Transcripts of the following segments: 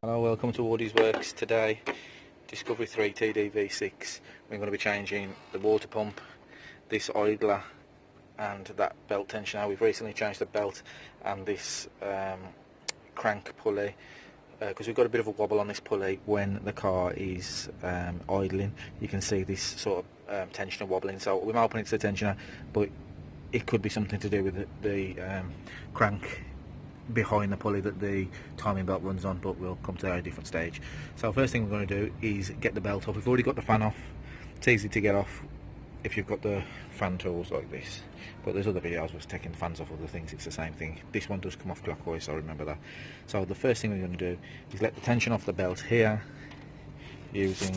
Hello, welcome to Woody's Works. Today, Discovery 3 tdv6. We're going to be changing the water pump, this idler and that belt tensioner. We've recently changed the belt and this crank pulley because we've got a bit of a wobble on this pulley when the car is idling. You can see this sort of tensioner wobbling, so we're hoping it's the tensioner, but it could be something to do with the crank behind the pulley that the timing belt runs on, but we'll come to that at a different stage. So first thing we're going to do is get the belt off. We've already got the fan off. It's easy to get off if you've got the fan tools like this, but there's other videos of taking fans off other things. It's the same thing. This one does come off clockwise, so remember that. So the first thing we're going to do is let the tension off the belt here using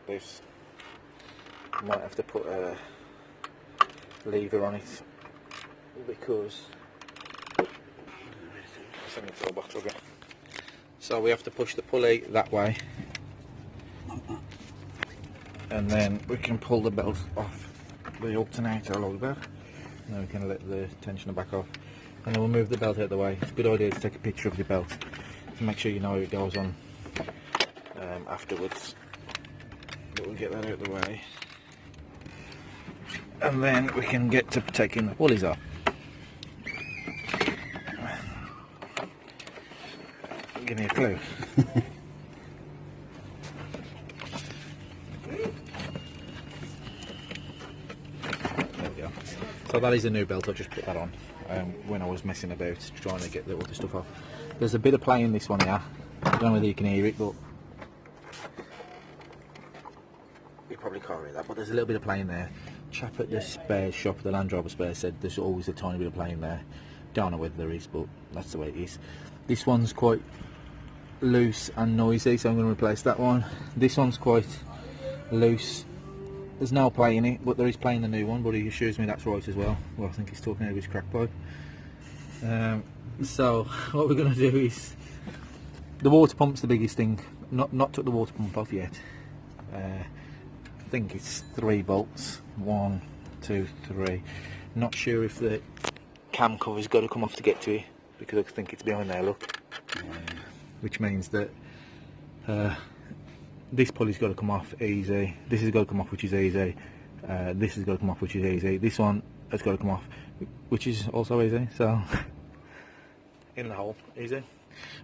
this. You might have to put a lever on it because so we have to push the pulley that way, and then we can pull the belt off the alternator like that, and then we can let the tensioner back off, and then we'll move the belt out of the way. It's a good idea to take a picture of your belt to make sure you know how it goes on afterwards, but we'll get that out of the way, and then we can get to taking the pulleys off. Give me a clue. There we go. So that is a new belt. I just put that on when I was messing about trying to get the other stuff off. There's a bit of play in this one here. I don't know whether you can hear it, but you probably can't hear that, but there's a little bit of play in there. Chap at the spare shop, the Land Rover spare, said there's always a tiny bit of play in there. Don't know whether there is, but that's the way it is. This one's quite loose and noisy, so I'm going to replace that one. This one's quite loose. There's no play in it, but there is play in the new one, but he assures me that's right as well. Well, I think he's talking out of his crack pipe. So what we're going to do is, the water pump's the biggest thing. Not took the water pump off yet. I think it's 3 bolts. 1, 2, 3. Not sure if the cam cover's got to come off to get to it, because I think it's behind there, look. Which means that this pulley's got to come off easy, this has got to come off, which is easy, this has got to come off, which is easy, this one has got to come off, which is also easy, so in the hole, easy.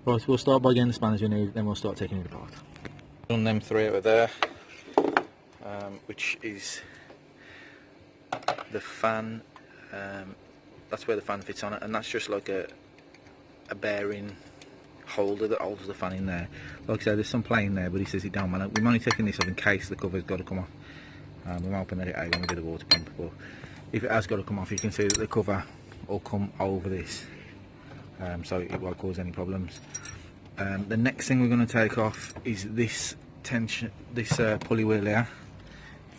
Right, so we'll start by getting the spanners we need, then we'll start taking it apart. Done them 3 over there, which is the fan, that's where the fan fits on it, and that's just like a bearing holder that holds the fan in there. Like I said, there's some play in there, but he says it don't matter. We're only taking this off in case the cover's got to come off. We're hoping that it ain't when we do the water pump, but if it has got to come off, you can see that the cover will come over this, so it won't cause any problems. The next thing we're going to take off is this pulley wheel here.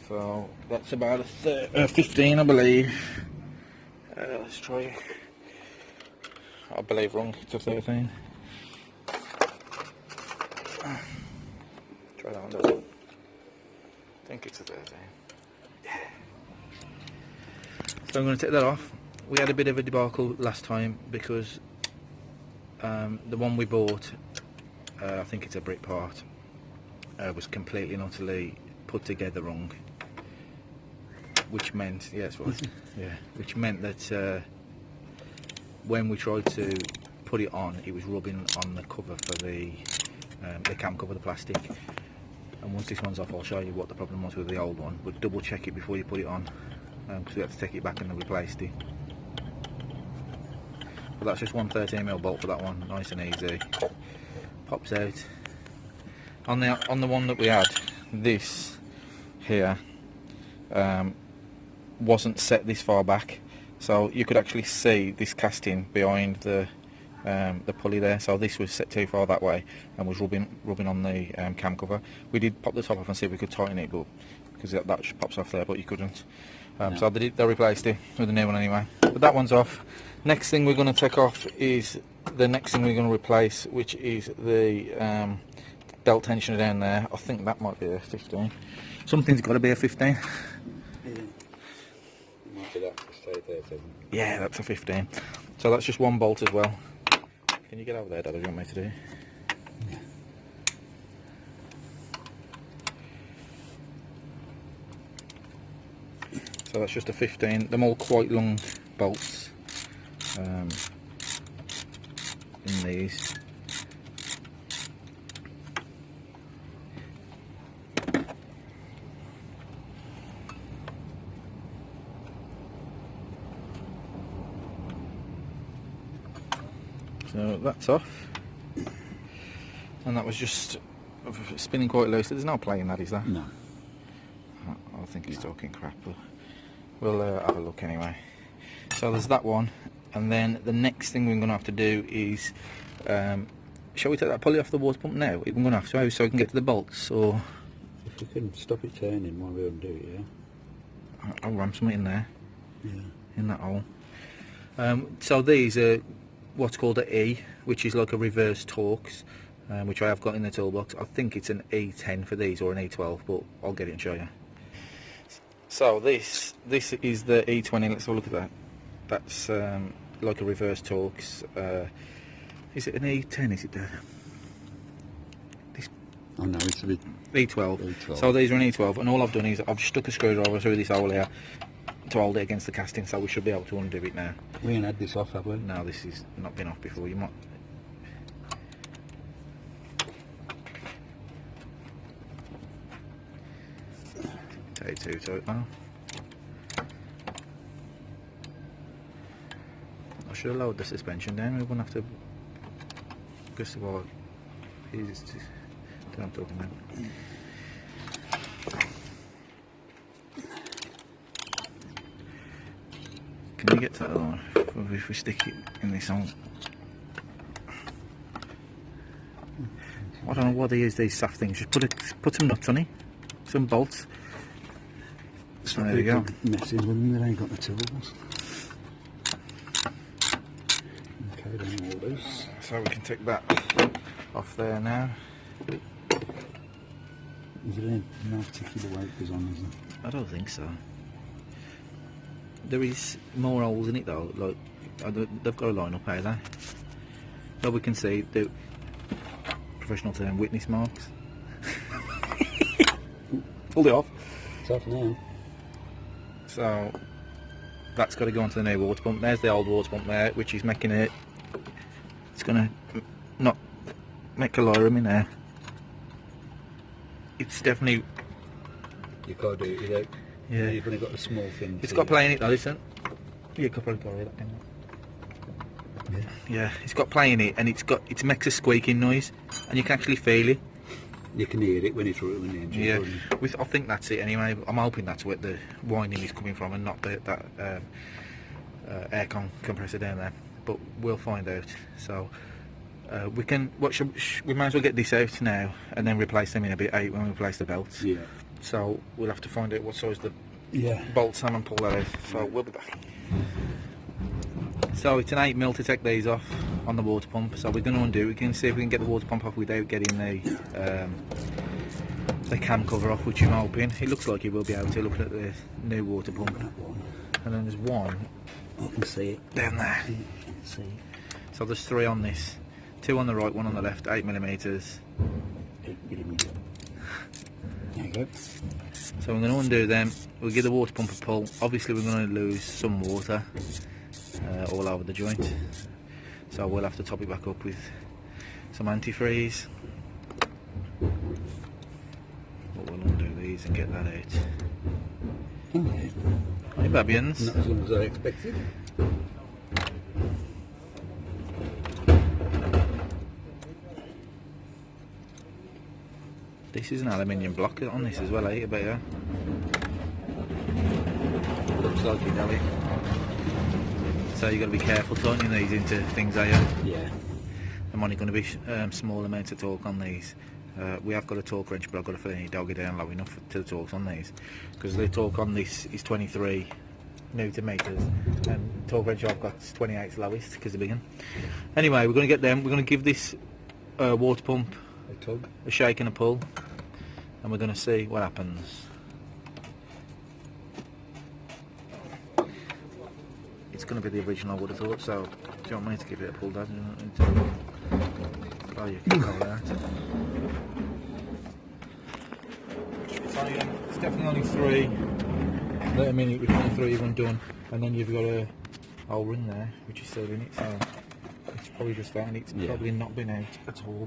So that's about a 15, I believe. Let's try. I believe wrong. It's a 13. Try that one, does it? I think it's a 13. Yeah. So I'm going to take that off. We had a bit of a debacle last time because the one we bought, I think it's a brick part, was completely and utterly put together wrong. Which meant, yeah, that's right. Yeah, which meant that when we tried to put it on, it was rubbing on the cover for the cam cover, the plastic. And once this one's off, I'll show you what the problem was with the old one, but double check it before you put it on, because we have to take it back and replace it. But that's just one 13mm bolt for that one, nice and easy. Pops out. On the one that we had, this here wasn't set this far back, so you could actually see this casting behind the pulley there. So this was set too far that way and was rubbing on the cam cover. We did pop the top off and see if we could tighten it, but because that just pops off there, but you couldn't. No. So they replaced it with a new one anyway. But that one's off. Next thing we're going to take off is the next thing we're going to replace, which is the belt tensioner down there. I think that might be a 15. Something's got to be a 15. Yeah. Might be that. Yeah, that's a 15. So that's just one bolt as well. Can you get over there, Dad, if you want me to do? So that's just a 15. Them all quite long bolts in these. So that's off, and that was just spinning quite loosely. There's no play in that, is there? No. I think he's talking crap, but we'll have a look anyway. So there's that one, and then the next thing we're going to have to do is, shall we take that pulley off the water pump now? We're going to have to, so we can get to the bolts, or... If we can stop it turning while we undo it, yeah? I'll ram something in there, Yeah. in that hole. So these are what's called an E, which is like a reverse Torx, which I have got in the toolbox. I think it's an E10 for these, or an E12, but I'll get it and show you. So this is the E20. Let's have a look at that. That's like a reverse Torx. Is it an E10? Is it there? This Oh no, it's a bit... E12. E12. So these are an E12, and all I've done is I've stuck a screwdriver through this hole here to hold it against the casting, so we should be able to undo it now. We ain't had this off, have we? No, this has not been off before. You might... Take it too tight now. I should have lowered the suspension down. We wouldn't have to... Guess what? He's... What I'm talking about. Can you get to that one if we stick it in this hole? I don't know what they use these soft things. Just put some nuts on it, some bolts. So there we go. Messes with them, they ain't got the tools. Okay, then all loose. So we can take that off there now. Is there no particular weight goes on, is there? I don't think so. There is more holes in it though, like they've got a line up, either. So we can see the professional term witness marks. Pulled it off. It's off now. So that's got to go onto the new water pump. There's the old water pump there, which is making it. It's gonna not make a lorem in there. It's definitely. You can't do it without. Yeah. You've only got the small thing. It's got play in it though, listen. Yeah, you could probably go that down. Yeah. Yeah, it's got play in it, and it makes a squeaking noise, and you can actually feel it. You can hear it when it's running the engine. Yeah, I think that's it anyway. I'm hoping that's where the winding is coming from, and not that aircon compressor down there. But we'll find out. So we can. We might as well get this out now, and then replace them in a bit when we replace the belts. Yeah. So we'll have to find out what size the Yeah. bolts are and pull that out. So we'll be back. So it's an 8mm to take these off on the water pump. So we're going to undo. We can see if we can get the water pump off without getting the cam cover off, which I'm hoping. It looks like it will be able to. Looking at the new water pump. And then there's one. I can see it. Down there. I can see it. So there's 3 on this. 2 on the right, 1 on the left. 8mm. 8mm. There you go. So we're going to undo them. We'll give the water pump a pull. Obviously we're going to lose some water all over the joint. So we'll have to top it back up with some antifreeze. But we'll undo these and get that out. Okay. Hey babians. Not as long as I expected. This is an aluminium block on this as well, eh? I bet you. Looks like it, Ellie. So you've got to be careful tightening these into things, are you? Yeah. I'm only going to be small amounts of torque on these. We have got a torque wrench, but I've got to feel dog it down low enough to the torques on these, because the torque on this is 23 Newton meters, and torque wrench I've got is 28 lowest because they're big one. Anyway, we're going to get them. We're going to give this water pump A tug. a shake and a pull, and we're going to see what happens. It's going to be the original, I would have thought. So, do you want me to give it a pull, Dad? Oh, you can call that. It's definitely only 3. Let a minute with 23 even done, and then you've got a whole ring there which is still in it, so it's probably just that, and it's probably not been out at all.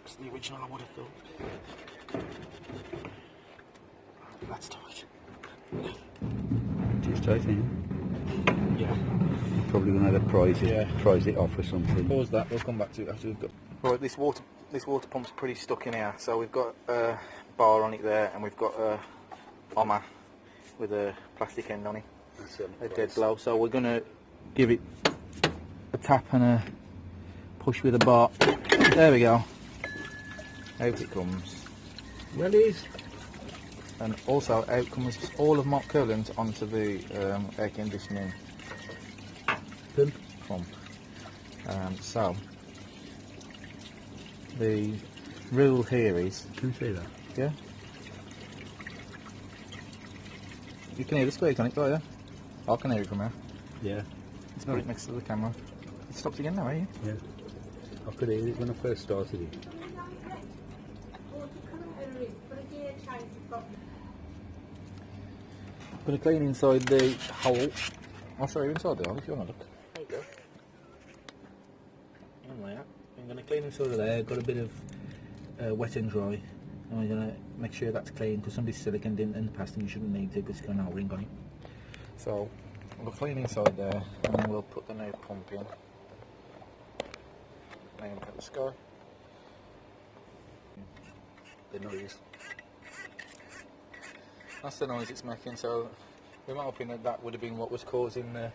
It's the original, I would have thought. That's tight. It's tight, isn't it? Yeah. Probably going to have to prize it off or something. Pause that, we'll come back to it after we've got... Right, this water pump's pretty stuck in here, so we've got a bar on it there, and we've got a bomber with a plastic end on it, a dead blow, so we're going to give it a tap and a push with a bar. There we go. Out it comes. Well, it is. And also out comes all of my coolant onto the air conditioning pump. So the rule here is... Can you see that? Yeah? You can hear the squeak on it, can't you? I can hear it from here. Yeah. It's right next to the camera. It stopped again now, are you? Yeah. I could hear it when I first started it. I'm going to clean inside the hole. I'll show you inside the hole if you want to look. There you go. And there. I'm going to clean inside of there. Got a bit of wet and dry. And we're going to make sure that's clean, because some of this silicone didn't in the past and you shouldn't need to, because it's got an O-ring on it. So we'll clean inside there, and then we'll put the new pump in. Now look at the sky. The noise. That's the noise it's making, so we might hoping that that would have been what was causing the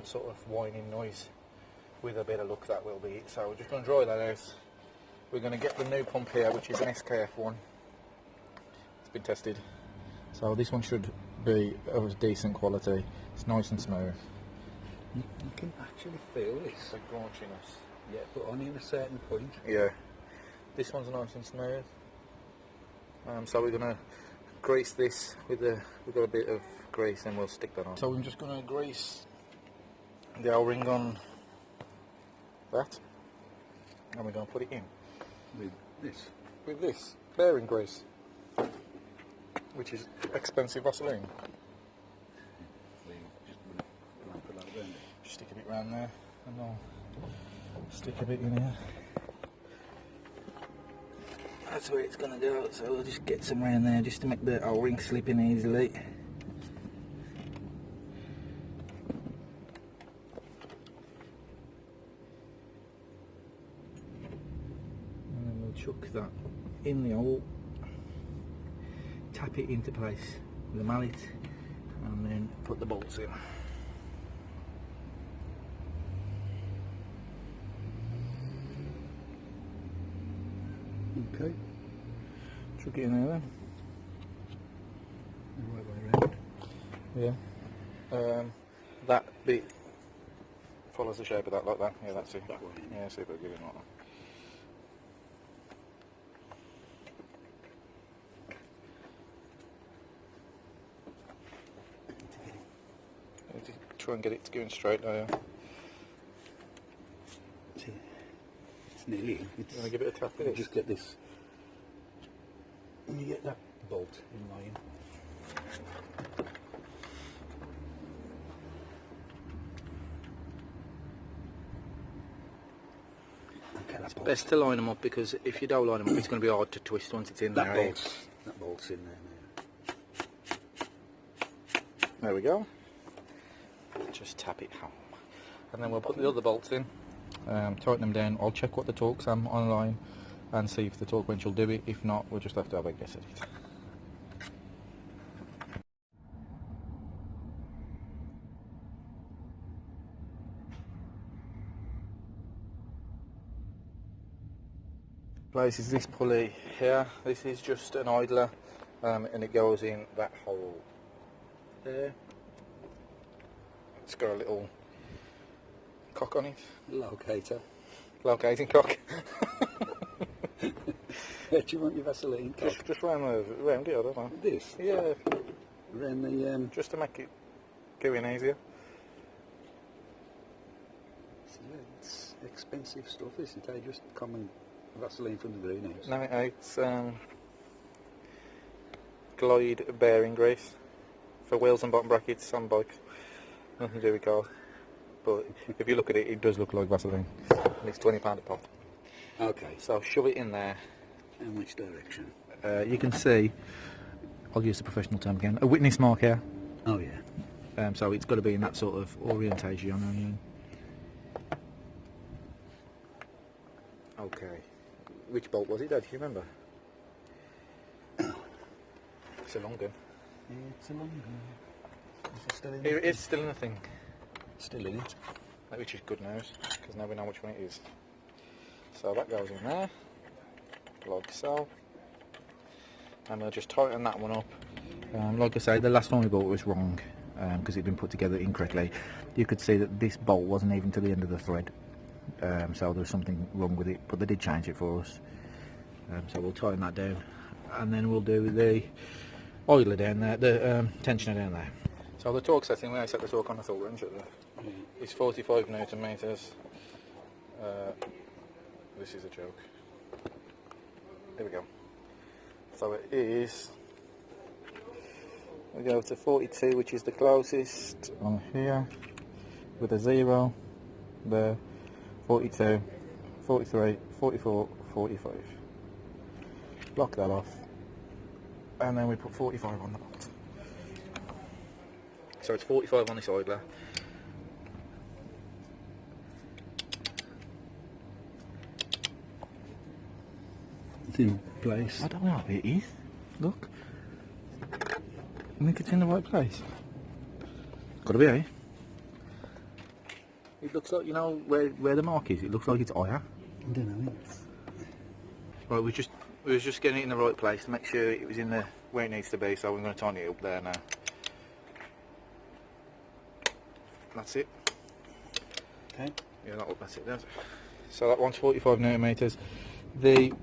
sort of whining noise. With a bit of luck, that will be it. So we're just going to dry that out. We're going to get the new pump here, which is an SKF one. It's been tested. So this one should be of decent quality. It's nice and smooth. You can actually feel this. The graunchiness. Yeah, but only in a certain point. Yeah. This one's nice and smooth. So we're going to grease this with we've got a bit of grease, and we'll stick that on. So we're just going to grease the O-ring on that, and we're going to put it in with this bearing grease, which is expensive Vaseline. Just stick a bit round there, and I'll stick a bit in here. That's where it's going to go, so we'll just get some around there just to make the O-ring slip in easily. And then we'll chuck that in the hole, tap it into place with a mallet, and then put the bolts in. Okay. Chuck it in there then. The right way around. Yeah. That bit follows the shape of that, like that. Yeah, that's it. That one. Yeah, see if I give it like that. Try and get it going straight there. It's nearly in. You want to give it a tap with it? Just get this. And you get that bolt in line. It's best to line them up, because if you don't line them up, it's going to be hard to twist once it's in there. That bolt's in there now. There we go. Just tap it home. And then we'll put the other bolts in, tighten them down. I'll check what the torques are online and see if the torque wrench will do it. If not, we'll just have to have a guess at it. Places this pulley here. This is just an idler, and it goes in that hole there. It's got a little cock on it. Locator. Locating cock. Do you want your Vaseline cock? Just round it, I don't know. This? Yeah. Around the... Just to make it go in easier. It's expensive stuff, isn't it? Just common Vaseline from the greenhouse. No, it's glide bearing grease for wheels and bottom brackets on bikes. Nothing to do with cars. But if you look at it, it does look like Vaseline. And it's £20 a pop. Okay. So shove it in there. In which direction? You can see, I'll use the professional term again, a witness mark here. Oh yeah. So it's got to be in that sort of orientation. Okay. Which bolt was it, Dad? Do you remember? It's a long gun. It's a long one. Is it still in It it? is still in the thing. Still in it. Which is good news, because now we know which one it is. So that goes in there, like so. And we'll just tighten that one up. Like I say, the last one we bought was wrong, because it'd been put together incorrectly. You could see that this bolt wasn't even to the end of the thread. So there was something wrong with it, but they did change it for us. So we'll tighten that down, and then we'll do the oiler down there, the tensioner down there. So the torque setting, when I set the torque on the thought wrench is 45 Newton meters. This is a joke. Here we go. So it is, we go to 42, which is the closest on here, with a 0 there, 42, 43, 44, 45. Lock that off, and then we put 45 on the bolt. So it's 45 on this idler. It's in place. I don't know how it is. Look. I think it's in the right place. Gotta be, eh? It looks like, you know, where the mark is, it looks like it's higher. I don't know. Right, we was just getting it in the right place to make sure it was in the where it needs to be, so we're going to tighten it up there now. That's it. Okay. Yeah, that's it. So that one's 45 Newton meters. The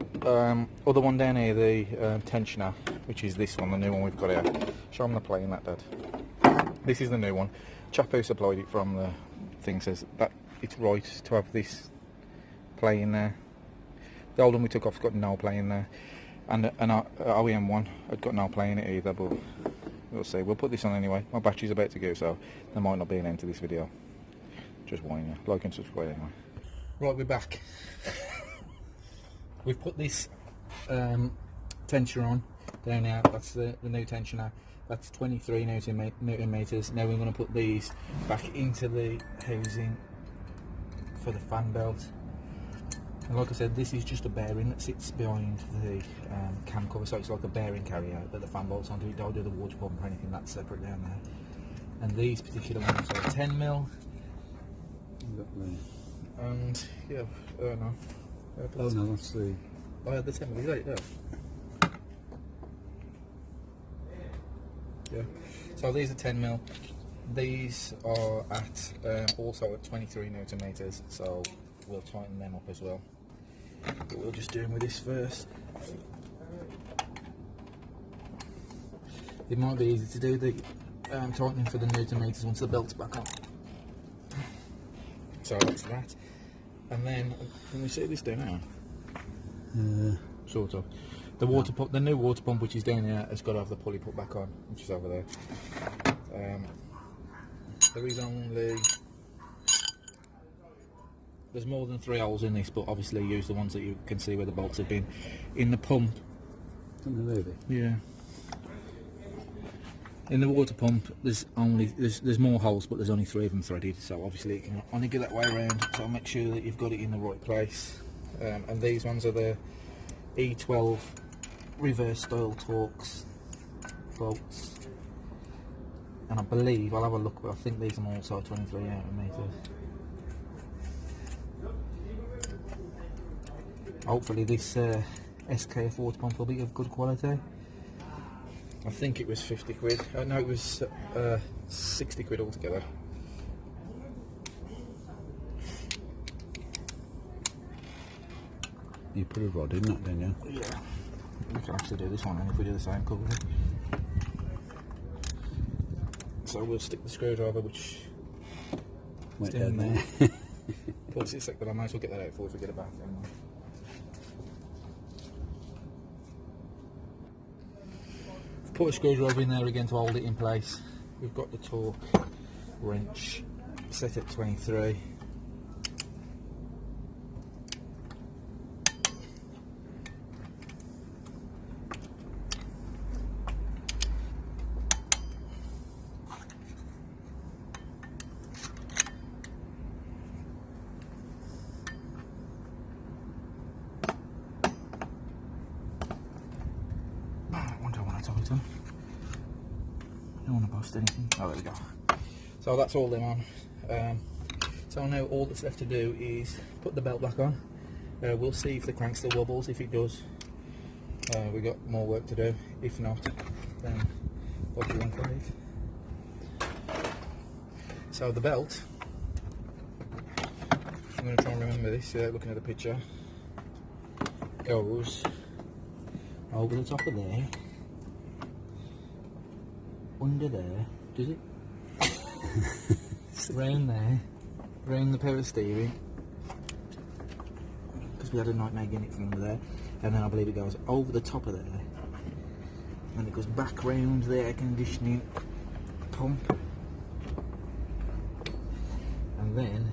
other one down here, the tensioner, which is this one, the new one we've got here. Show them the play in that, Dad. This is the new one. Chap who supplied it from the thing says that it's right to have this play in there. The old one we took off's got no play in there, and an OEM one had got no play in it either, but we'll see. We'll put this on anyway. My battery's about to go, so there might not be an end to this video. Just warning you. Like and subscribe anyway. Right, we're back. We've put this tensioner on down now. That's the new tensioner. That's 23 Newton meters. Now we're going to put these back into the housing for the fan belt. And like I said, this is just a bearing that sits behind the cam cover, so it's like a bearing carrier that the fan bolts onto. It don't do the water pump or anything, that's separate down there. And these particular ones are 10mm. And yeah, no. Oh no, that's the... Oh yeah, the 10mm, is that it? Yeah. So these are 10mm. These are at also at 23 Newton meters, so we'll tighten them up as well. But we'll just do them with this first. It might be easy to do the tightening for the Newton meters once the belt's back on. So that's that. And then, can we see this down now? Sort of. The water pump, the new water pump, which is down here, has got to have the pulley put back on, which is over there. There is only... There's more than 3 holes in this, but obviously use the ones that you can see where the bolts have been. In the pump... Yeah. In the water pump, there's more holes, but there's only 3 of them threaded, so obviously it can only go that way around, so make sure that you've got it in the right place. And these ones are the E12 reverse style Torx bolts. And I believe, I'll have a look, but I think these are also 23 Newton meters. Hopefully this SKF water pump will be of good quality. I think it was 50 quid. No, it was 60 quid altogether. You put a rod in that, didn't you? Yeah. We can actually do this one if we do the same colour. So we'll stick the screwdriver, which is down there. Pause it a sec, but I might as well get that out before we forget about it. put a screwdriver in there again to hold it in place. We've got the torque wrench set at 23. Tighten. Don't want to bust anything. Oh, there we go. So that's all them on. So now all that's left to do is put the belt back on. We'll see if the crank still wobbles. If it does, we've got more work to do. If not, then what do you want from it? So the belt, I'm going to try and remember this looking at the picture, goes over the top of there, under there, does it? Round there, round the power steering, because we had a nightmare getting it from under there, and then I believe it goes over the top of there, and it goes back round the air conditioning pump, and then,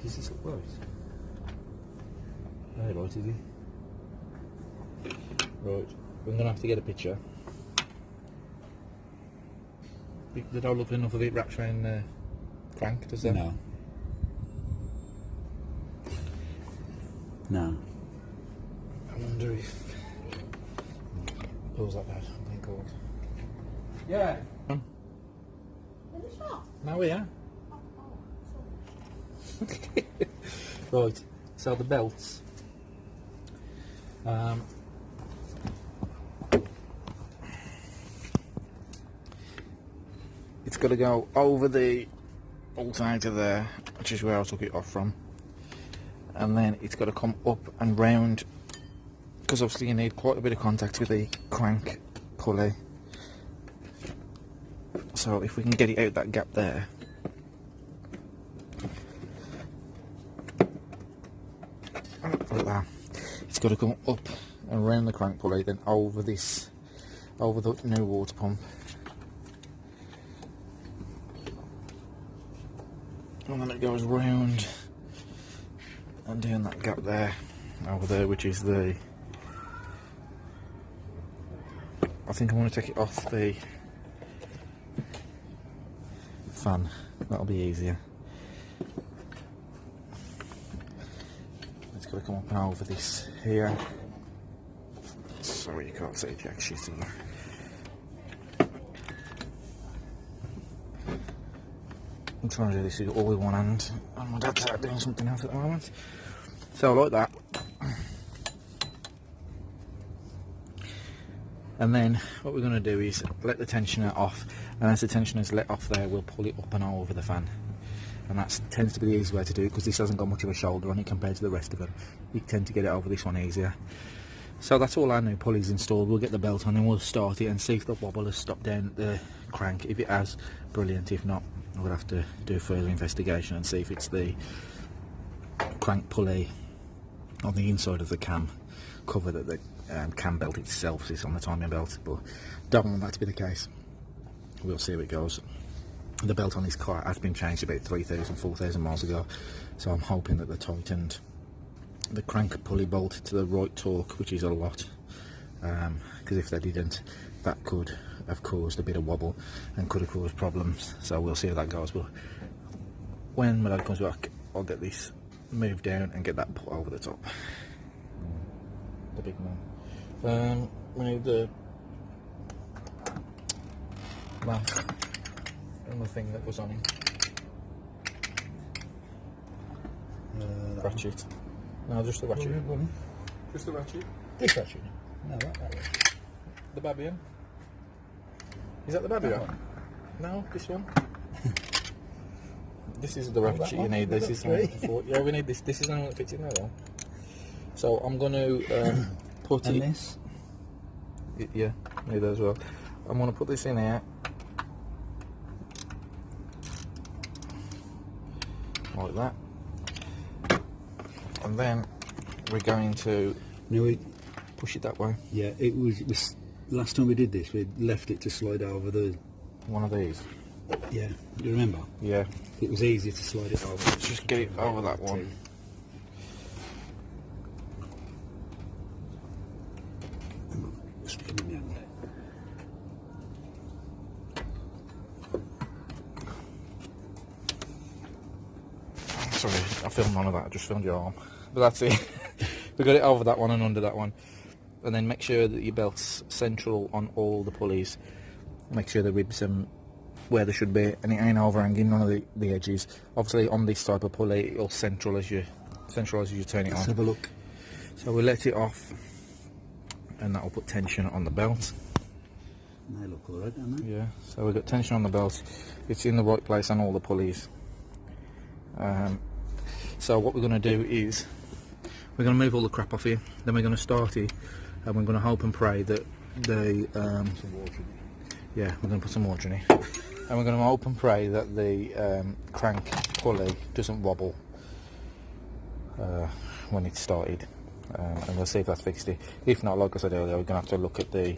does this look right? Right, is it? Right, we're going to have to get a picture. They don't look enough of it wrapped around the crank, does that? No. No. I wonder if pulls like that, I think called. Yeah. In the shop? Now we are. Oh, Right, so the belts. It's got to go over the alternator there, which is where I took it off from, and then it's got to come up and round, because obviously you need quite a bit of contact with the crank pulley. So if we can get it out that gap there, like that, it's got to come up and round the crank pulley, then over this, over the new water pump. And then it goes round and down that gap there, over there, which is the, I think I want to take it off the fan, that'll be easier. It's got to come up and over this here. Sorry you can't see jack shit in there. I'm trying to do this all with one hand, and my dad's out doing something else at the moment. So like that. And then what we're going to do is let the tensioner off, and as the tensioner is let off there, we'll pull it up and over the fan. And that tends to be the easy way to do it, because this hasn't got much of a shoulder on it compared to the rest of them. You tend to get it over this one easier. So that's all our new pulleys installed. We'll get the belt on and we'll start it and see if the wobble has stopped down the crank. If it has, brilliant. If not, we'll have to do further investigation and see if it's the crank pulley on the inside of the cam cover that the cam belt itself is on the timing belt, but don't want that to be the case. We'll see how it goes. The belt on this car has been changed about 3,000, 4,000 miles ago, so I'm hoping that they tightened the crank pulley bolt to the right torque, which is a lot, because if they didn't, that could have caused a bit of wobble and could have caused problems. So we'll see how that goes. But when my dad comes back, I'll get this moved down and get that put over the top. The big man. We need the lamp and the thing that was on it. Ratchet. No, just the ratchet. Just the ratchet. This ratchet? No, that way. The Babian. Is that the Babian? No, this one. This is the ratchet you need. This is the one. Yeah, we need this. This is the one that fits in there though. So I'm going to put and it. This? Yeah, need that as well. I'm going to put this in here. Like that. And then we're going to No, push it that way. yeah, it was last time we did this, we left it to slide over the. One of these. Yeah, do you remember? Yeah. It was easier to slide it over. Let's just get it over that one. Stick it in the end. Sorry, I filmed none of that, I just filmed your arm. But that's it. We got it over that one and under that one. And then make sure that your belt's central on all the pulleys. Make sure the ribs are where they should be, and it ain't overhanging none of the edges. Obviously on this type of pulley it'll central as you turn it on. Let's have a look. So we let it off, and that will put tension on the belt. They look alright, don't they? Yeah, so we've got tension on the belt. It's in the right place on all the pulleys. So what we're going to do is we're going to move all the crap off here, then we're going to start it, and we're going to hope and pray that the Some water in it. yeah, we're going to put some water in it, and we're going to hope and pray that the crank pulley doesn't wobble when it's started, and we'll see if that's fixed it. If not, like I said earlier, we're going to have to look at the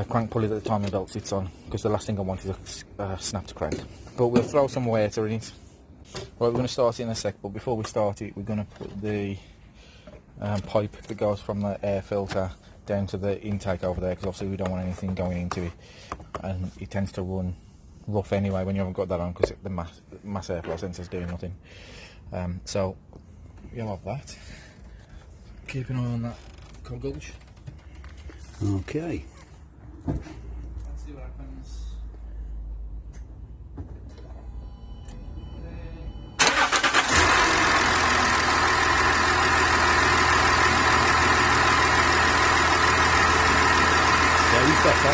crank pulley that the timing belt sits on, because the last thing I want is a snapped crank. But we'll throw some water in it. Right, we're going to start it in a sec, but before we start it, we're going to put the pipe that goes from the air filter down to the intake over there, because obviously we don't want anything going into it, and it tends to run rough anyway when you haven't got that on, because the mass airflow sensor's doing nothing. So you'll have that. Keep an eye on that cold gulch. Okay. Let's see what happens. Better.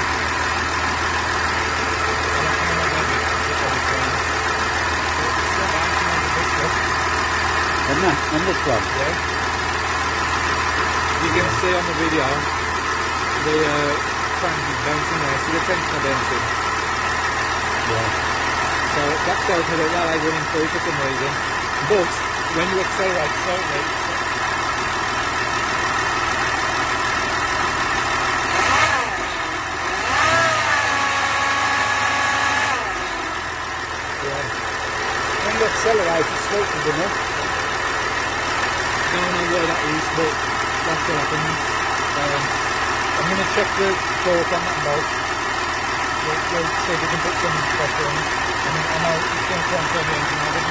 And this one? Yeah. You can see on the video the crank is bouncing there, so the tension are bouncing. Yeah. So that tells me that that ain't running through for some reason. But when you accelerate slightly, Accelerate, it's sweetened enough. don't know why that is, but that's what happens. I'm going to check the torque on that bolt. We'll see if we can put some pressure on it. I know it's going to try and turn the engine over,